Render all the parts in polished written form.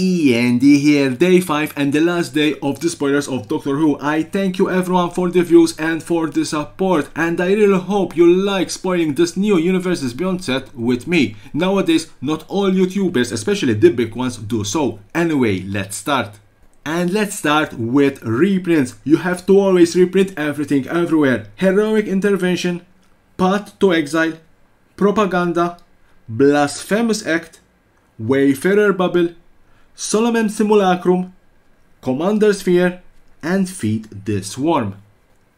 E.N.D here, day 5 and the last day of the spoilers of Doctor Who. I thank you everyone for the views and for the support, and I really hope you like spoiling this new Universes Beyond set with me. Nowadays, not all YouTubers, especially the big ones, do so. Anyway, let's start. And let's start with reprints. You have to always reprint everything everywhere. Heroic Intervention, Path to Exile, Propaganda, Blasphemous Act, Wayfarer Bubble, Solomon Simulacrum, Commander's Fear, and Feed the Swarm.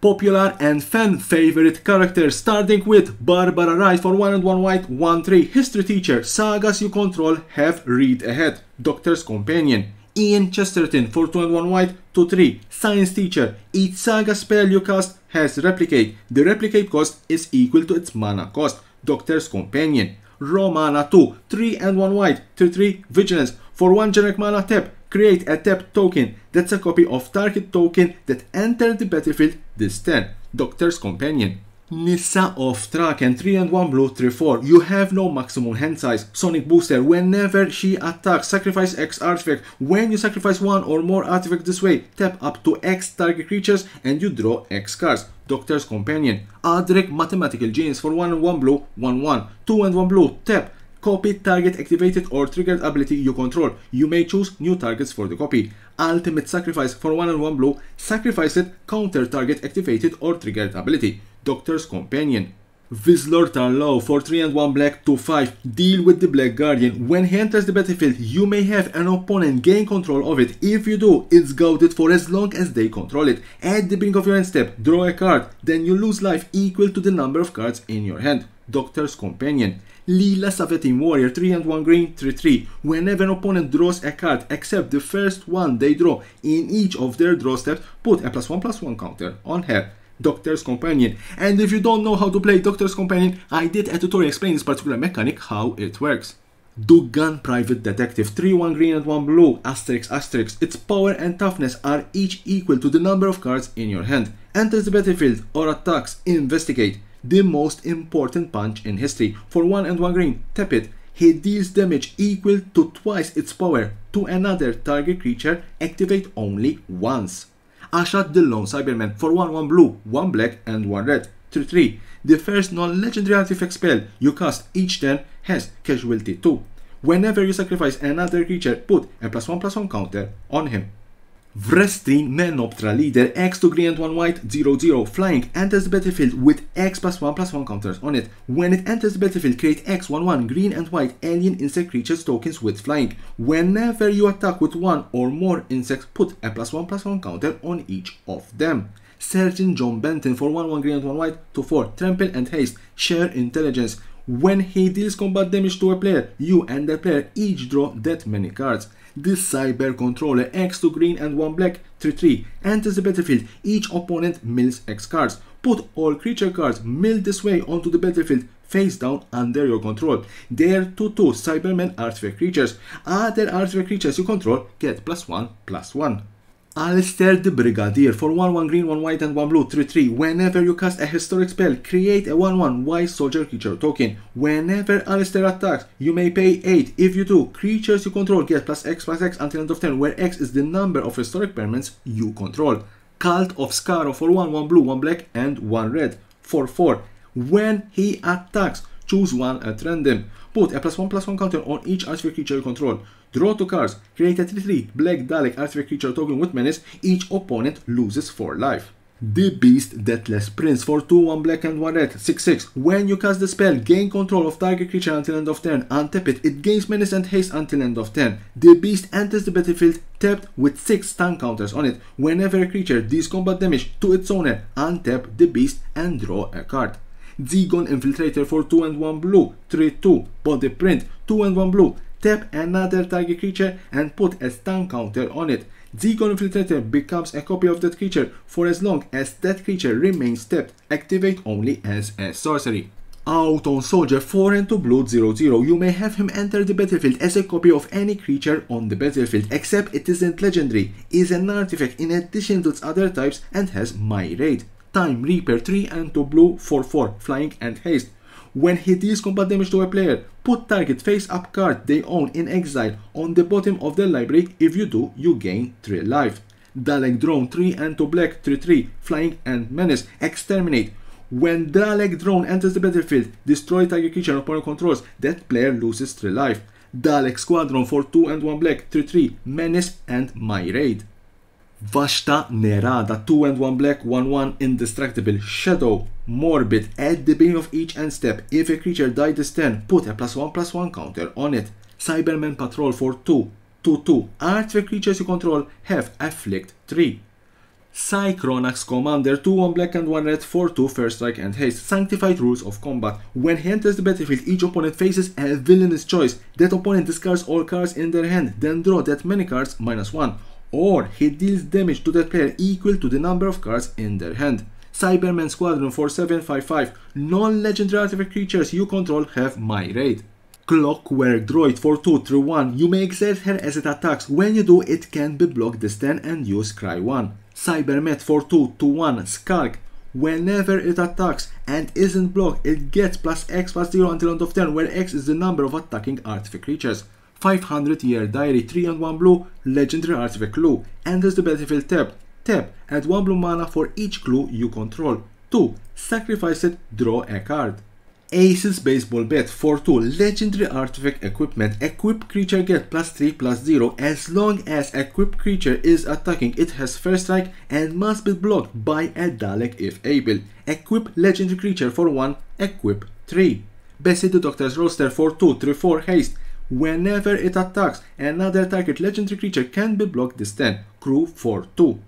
Popular and fan favorite characters, starting with Barbara Wright for 1 and 1 white, 1/3, History Teacher, Sagas you control have read ahead, Doctor's Companion. Ian Chesterton for 2 and 1 white, 2/3, Science Teacher, each saga spell you cast has replicate, the replicate cost is equal to its mana cost, Doctor's Companion. Romana 2, 3 and 1 white, 3/3, Vigilance, for 1 generic mana tap, create a tap token that's a copy of target token that entered the battlefield this turn, Doctor's Companion. Nissa of Traken, 3 and 1 blue, 3/4, you have no maximum hand size, Sonic Booster, whenever she attacks, sacrifice X artifact, when you sacrifice 1 or more artifact this way, tap up to X target creatures and you draw X cards, Doctor's Companion. Adric Mathematical Genius for 1 and 1 blue, 1/1, 2 and 1 blue, tap, copy target activated or triggered ability you control. You may choose new targets for the copy. Ultimate Sacrifice for 1 and 1 blue, sacrifice it, counter target activated or triggered ability, Doctor's Companion. Vizlor Tarlow for 3 and 1 black, 2/5, deal with the Black Guardian. When he enters the battlefield, you may have an opponent gain control of it. If you do, it's goaded for as long as they control it. At the beginning of your end step, draw a card, then you lose life equal to the number of cards in your hand, Doctor's Companion. Leela Savetim Warrior, 3 and 1 green, 3/3. Whenever an opponent draws a card except the first one they draw in each of their draw steps, put a +1/+1 counter on her, Doctor's Companion. And if you don't know how to play Doctor's Companion, I did a tutorial explaining this particular mechanic, how it works. Dugan Private Detective, 3/1 green and 1 blue, ***. Its power and toughness are each equal to the number of cards in your hand. Enters the battlefield or attacks, investigate. The most important punch in history. For 1 and 1 green, tap it. He deals damage equal to twice its power to another target creature, activate only once. Ashat the Lone Cyberman for 1/1 blue, 1 black and 1 red, 3/3. The first non-legendary artifact spell you cast each turn has casualty 2. Whenever you sacrifice another creature, put a +1/+1 counter on him. Vrestrin Menoptra Leader, X2 green and 1 white, 0/0, flying, enters the battlefield with X +1/+1 counters on it. When it enters the battlefield, create X 1/1 green and white alien insect creatures tokens with flying. Whenever you attack with 1 or more insects, put a +1/+1 counter on each of them. Sergeant John Benton for 1/1 green and 1 white, 2/4, trample and haste, share intelligence. When he deals combat damage to a player, you and the player each draw that many cards. The Cyber Controller, X2 green and 1 black, 3/3, enters the battlefield. Each opponent mills X cards. Put all creature cards milled this way onto the battlefield, face down under your control. They are 2/2 Cybermen artifact creatures. Other artifact creatures you control get +1/+1. Alistair the Brigadier for 1/1 green, 1 white and 1 blue, 3/3. Whenever you cast a historic spell, create a 1/1 wise soldier creature token. Whenever Alistair attacks, you may pay 8. If you do, creatures you control get +X/+X until end of turn, where X is the number of historic permanents you control. Cult of Skaro for 1/1 blue, 1 black and 1 red, 4/4. When he attacks, choose 1 at random. Put a +1/+1 counter on each artifact creature you control. Draw 2 cards. Create a 3/3 Black Dalek artifact creature token with menace. Each opponent loses 4 life. The Beast Deathless Prince for 2 1 black and 1 red, 6/6. When you cast the spell, gain control of target creature until end of turn. Untap it. It gains menace and haste until end of turn. The Beast enters the battlefield tapped with 6 stun counters on it. Whenever a creature deals combat damage to its owner, untap the Beast and draw a card. Zegon Infiltrator for 2 and 1 blue, 3/2, body print, 2 and 1 blue. Tap another target creature and put a stun counter on it. Zegon Infiltrator becomes a copy of that creature for as long as that creature remains tapped. Activate only as a sorcery. Auton Soldier 4 and 2 blue, 0/0. You may have him enter the battlefield as a copy of any creature on the battlefield, except it isn't legendary, is an artifact in addition to its other types and has Myrade. Time Reaper 3 and 2 blue, 4/4, flying and haste. When he deals combat damage to a player, put target face-up card they own in exile on the bottom of their library. If you do, you gain 3 life. Dalek Drone 3 and 2 black 3/3, flying and menace, exterminate. When Dalek Drone enters the battlefield, destroy target creature opponent controls, that player loses 3 life. Dalek Squadron for 2 and 1 black 3/3, menace and my raid. Vashta Nerada 2 and 1 black 1/1, indestructible, shadow, morbid. At the beginning of each end step, if a creature died this turn, put a +1/+1 counter on it. Cyberman Patrol for 2/2, artifact creatures you control have afflict 3. Cychronax Commander 2/1 black and 1 red for 2 first strike and haste, sanctified rules of combat. When he enters the battlefield, each opponent faces a villainous choice. That opponent discards all cards in their hand, then draw that many cards -1. Or he deals damage to that player equal to the number of cards in their hand. Cyberman Squadron for 7/5/5, non-legendary artifact creatures you control have my raid. Clockwork Droid for 2/1, you may exert her as it attacks. When you do, it can be blocked this turn and use Cry 1. Cybermet for 2/1, Skulk. Whenever it attacks and isn't blocked, it gets +X/+0 until end of turn, where X is the number of attacking artifact creatures. 500-Year Diary 3 and 1 blue, legendary artifact clue. Enters the battlefield tap, add 1 blue mana for each clue you control. 2. Sacrifice it, draw a card. Ace's Baseball Bat for 2, legendary artifact equipment. Equip creature get +3/+0. As long as equipped creature is attacking, it has first strike and must be blocked by a Dalek if able. Equip legendary creature for 1, equip 3. Bessie the Doctor's Roster for 2/4 haste. Whenever it attacks, another target legendary creature can be blocked this turn. Crew for 2.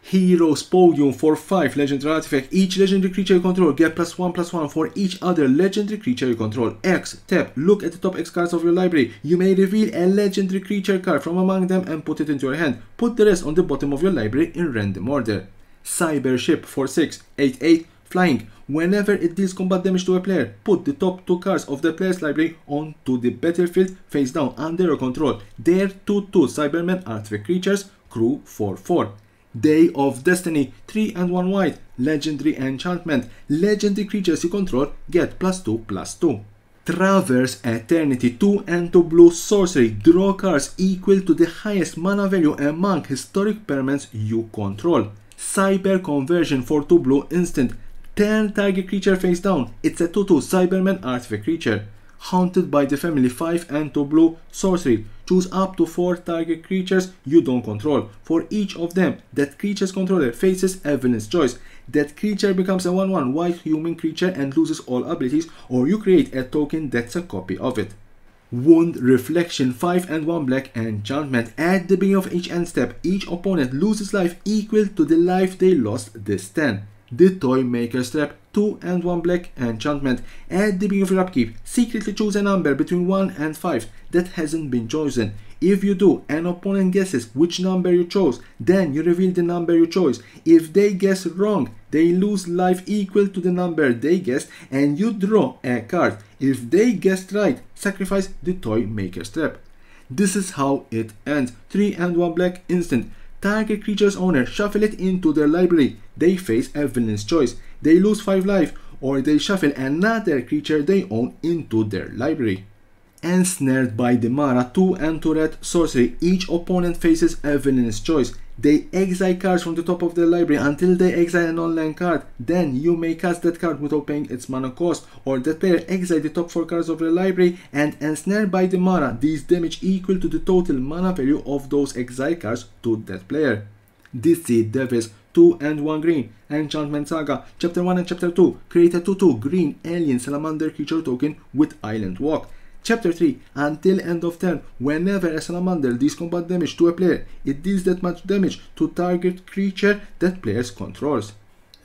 Heroes Podium for 5, legendary artifact. Each legendary creature you control get +1/+1 for each other legendary creature you control. X, tap, look at the top X cards of your library. You may reveal a legendary creature card from among them and put it into your hand. Put the rest on the bottom of your library in random order. Cybership for 6, 8/8, flying. Whenever it deals combat damage to a player, put the top 2 cards of the player's library onto the battlefield face down under your control. They're 2/2 Cybermen artifact creatures, crew for 4. Day of Destiny 3 and 1 white, legendary enchantment. Legendary creatures you control get +2/+2. Traverse Eternity 2 and 2 blue sorcery. Draw cards equal to the highest mana value among historic permanents you control. Cyber Conversion for 2 blue instant. Turn target creature face down. It's a 2/2 Cyberman artifact creature. Haunted by the Family 5 and 2 blue sorcery. Choose up to 4 target creatures you don't control. For each of them, that creature's controller faces a villain's choice. That creature becomes a 1/1 white human creature and loses all abilities, or you create a token that's a copy of it. Wound Reflection 5 and 1 black enchantment. At the beginning of each end step, each opponent loses life equal to the life they lost this turn. The Toy Maker's Trap 2 and 1 black enchantment. At the beginning of your upkeep, secretly choose a number between 1 and 5 that hasn't been chosen. If you do, an opponent guesses which number you chose, then you reveal the number you chose. If they guess wrong, they lose life equal to the number they guessed and you draw a card. If they guessed right, sacrifice the Toy Maker's Trap. This is how it ends. 3 and 1 black instant. Target creature's owner shuffle it into their library. They face a villain's choice. They lose 5 life, or they shuffle another creature they own into their library. Ensnared by the Mara 2 and 2 red sorcery. Each opponent faces a villain's choice. They exile cards from the top of their library until they exile a non-land card. Then you may cast that card without paying its mana cost, or that player exile the top 4 cards of their library and ensnared by the Mara deals damage equal to the total mana value of those exile cards to that player. DC Devils 2 and 1 green. Enchantment Saga Chapter 1 and Chapter 2. Create a 2/2 green alien salamander creature token with Island Walk. Chapter 3. Until end of turn, whenever a salamander deals combat damage to a player, it deals that much damage to target creature that player controls.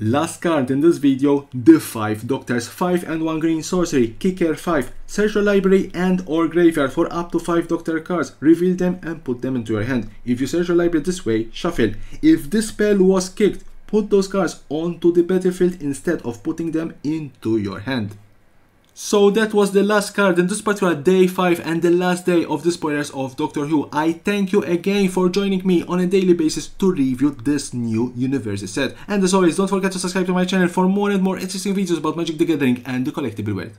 Last card in this video, the 5 Doctors 5 and 1 green sorcery, Kicker 5. Search your library and or graveyard for up to 5 Doctor cards, reveal them and put them into your hand. If you search your library this way, shuffle. If this spell was kicked, put those cards onto the battlefield instead of putting them into your hand. So that was the last card in this particular day 5 and the last day of the spoilers of Doctor Who. I thank you again for joining me on a daily basis to review this new universe set. And as always, don't forget to subscribe to my channel for more and more interesting videos about Magic the Gathering and the collectible world.